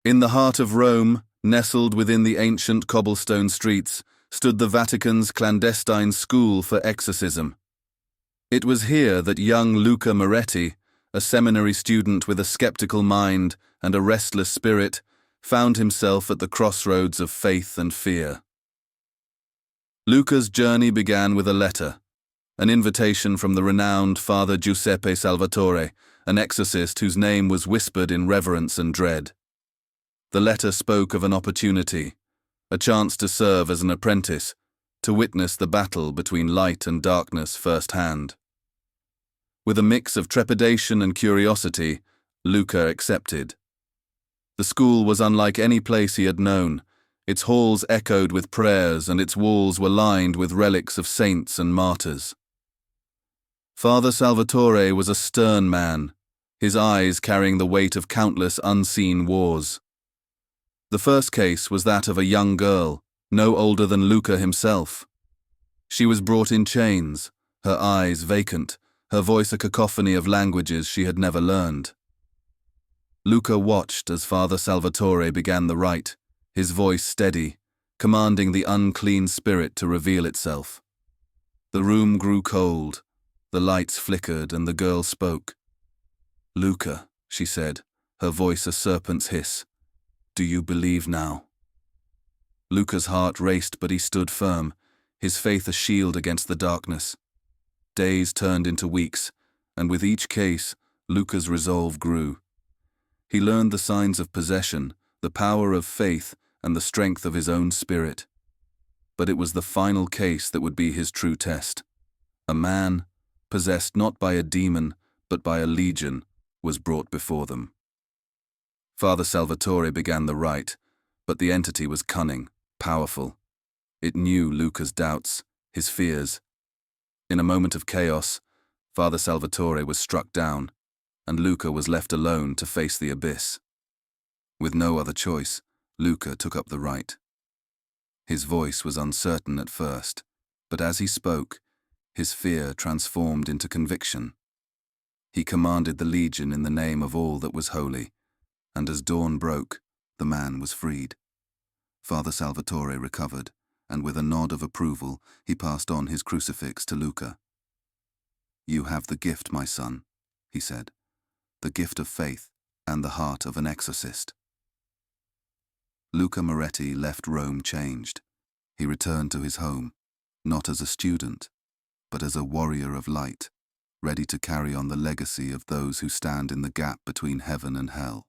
In the heart of Rome, nestled within the ancient cobblestone streets, stood the Vatican's clandestine school for exorcism. It was here that young Luca Moretti, a seminary student with a skeptical mind and a restless spirit, found himself at the crossroads of faith and fear. Luca's journey began with a letter, an invitation from the renowned Father Giuseppe Salvatore, an exorcist whose name was whispered in reverence and dread. The letter spoke of an opportunity, a chance to serve as an apprentice, to witness the battle between light and darkness firsthand. With a mix of trepidation and curiosity, Luca accepted. The school was unlike any place he had known. Its halls echoed with prayers and its walls were lined with relics of saints and martyrs. Father Salvatore was a stern man, his eyes carrying the weight of countless unseen wars. The first case was that of a young girl, no older than Luca himself. She was brought in chains, her eyes vacant, her voice a cacophony of languages she had never learned. Luca watched as Father Salvatore began the rite, his voice steady, commanding the unclean spirit to reveal itself. The room grew cold, the lights flickered, and the girl spoke. "Luca," she said, her voice a serpent's hiss, "do you believe now?" Luca's heart raced, but he stood firm, his faith a shield against the darkness. Days turned into weeks, and with each case, Luca's resolve grew. He learned the signs of possession, the power of faith, and the strength of his own spirit. But it was the final case that would be his true test. A man, possessed not by a demon, but by a legion, was brought before them. Father Salvatore began the rite, but the entity was cunning, powerful. It knew Luca's doubts, his fears. In a moment of chaos, Father Salvatore was struck down, and Luca was left alone to face the abyss. With no other choice, Luca took up the rite. His voice was uncertain at first, but as he spoke, his fear transformed into conviction. He commanded the legion in the name of all that was holy, and as dawn broke, the man was freed. Father Salvatore recovered, and with a nod of approval, he passed on his crucifix to Luca. "You have the gift, my son," he said, "the gift of faith and the heart of an exorcist." Luca Moretti left Rome changed. He returned to his home, not as a student, but as a warrior of light, ready to carry on the legacy of those who stand in the gap between heaven and hell.